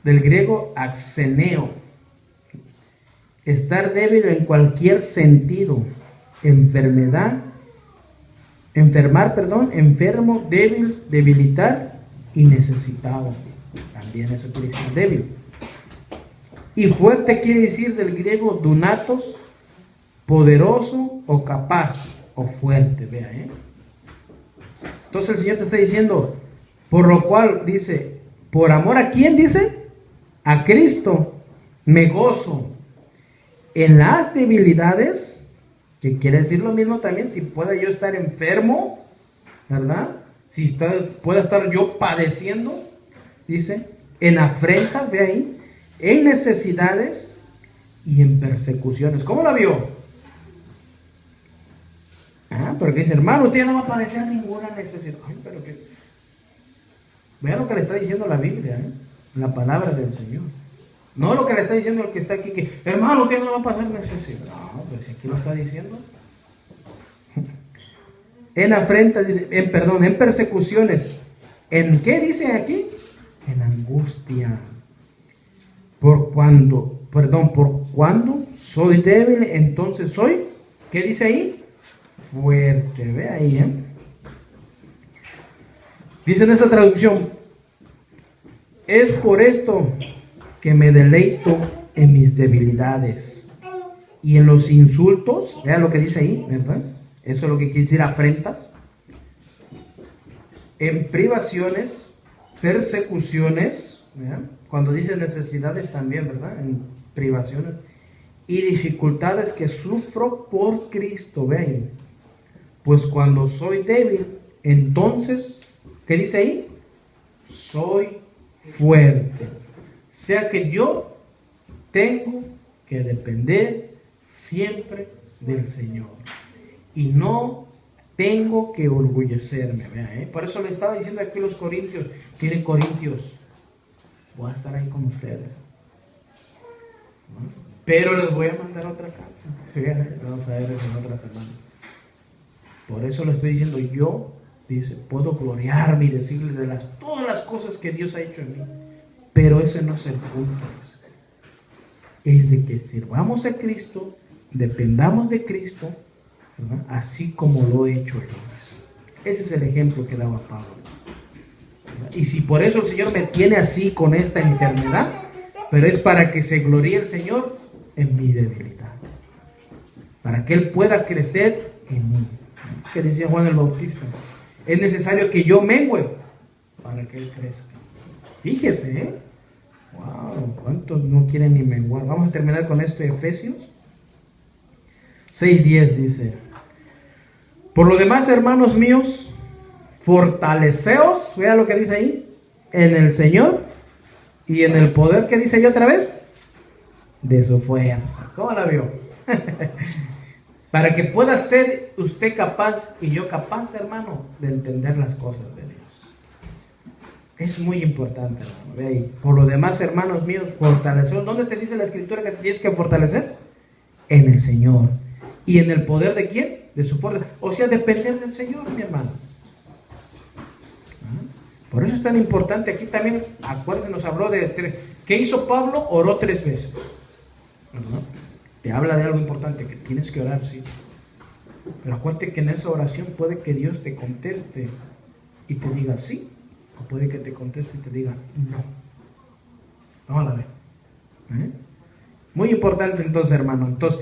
Del griego axeneo. Estar débil en cualquier sentido. Enfermar, enfermo, débil, debilitar y necesitado. También eso quiere decir débil. Y fuerte quiere decir del griego dunatos, poderoso o capaz o fuerte, vea, Entonces el Señor te está diciendo, por lo cual dice, por amor a quién dice, a Cristo, me gozo en las debilidades, que quiere decir lo mismo también, si pueda yo estar enfermo, ¿verdad? Si pueda estar yo padeciendo, dice, en afrentas, ve ahí, en necesidades y en persecuciones. ¿Cómo la vio? Porque dice, hermano, usted no va a padecer ninguna necesidad. Ay, pero que... Vean lo que le está diciendo la Biblia, la palabra del Señor. No lo que le está diciendo el que está aquí, que hermano, usted no va a pasar necesidad. No, pues aquí lo está diciendo. En afrentas, dice, en persecuciones. ¿En qué dice aquí? En angustia. Por cuando soy débil, entonces soy, ¿qué dice ahí? Fuerte. Ve ahí, Dice en esta traducción, es por esto que me deleito en mis debilidades y en los insultos. Vean lo que dice ahí, ¿verdad? Eso es lo que quiere decir afrentas. En privaciones, persecuciones, ¿verdad? Cuando dice necesidades también, ¿verdad? En privaciones y dificultades que sufro por Cristo. Vean, pues cuando soy débil, entonces, ¿qué dice ahí? Soy fuerte. O sea que yo tengo que depender siempre del Señor y no tengo que orgullecerme. Por eso le estaba diciendo aquí los corintios, tienen corintios, voy a estar ahí con ustedes, ¿no? Pero les voy a mandar otra carta. Fíjate, vamos a ver eso en otra semana. Por eso le estoy diciendo, yo, dice, puedo gloriarme y decirle de todas las cosas que Dios ha hecho en mí. Pero ese no es el punto. Es de que sirvamos a Cristo, dependamos de Cristo, ¿verdad? Así como lo he hecho yo. Ese es el ejemplo que daba Pablo, ¿verdad? Y si por eso el Señor me tiene así con esta enfermedad, pero es para que se gloríe el Señor en mi debilidad, para que Él pueda crecer en mí. Que decía Juan el Bautista, es necesario que yo mengüe para que Él crezca. Fíjese, ¿eh? Wow, ¿cuántos no quieren ni menguar? Vamos a terminar con esto, Efesios 6:10 dice: por lo demás, hermanos míos, fortaleceos, vea lo que dice ahí, en el Señor y en el poder, ¿qué dice ahí otra vez? De su fuerza. ¿Cómo la vio? Para que pueda ser usted capaz y yo capaz, hermano, de entender las cosas de Dios. Es muy importante, hermano. Ve ahí. Por lo demás, hermanos míos, fortaleceos. ¿Dónde te dice la Escritura que te tienes que fortalecer? En el Señor. ¿Y en el poder de quién? De su fuerza. O sea, depender del Señor, mi hermano. Por eso es tan importante. Aquí también, acuérdense, nos habló de ¿qué hizo Pablo? Oró 3 veces. ¿Verdad? Te habla de algo importante, que tienes que orar, sí. Pero acuérdate que en esa oración puede que Dios te conteste y te diga sí, o puede que te conteste y te diga no. Vamos a ver. Muy importante entonces, hermano. Entonces,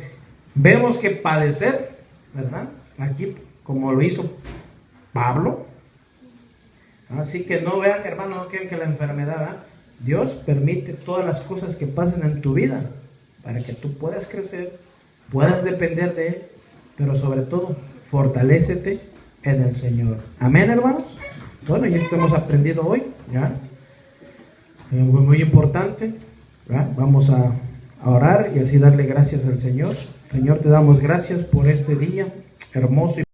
vemos que padecer, ¿verdad? Aquí, como lo hizo Pablo. Así que no vean, hermano, no crean que la enfermedad, ¿verdad? Dios permite todas las cosas que pasen en tu vida para que tú puedas crecer, puedas depender de Él, pero sobre todo, fortalécete en el Señor. Amén, hermanos. Bueno, y esto hemos aprendido hoy, ¿ya? Muy importante, ¿verdad? Vamos a orar y así darle gracias al Señor. Señor, te damos gracias por este día hermoso y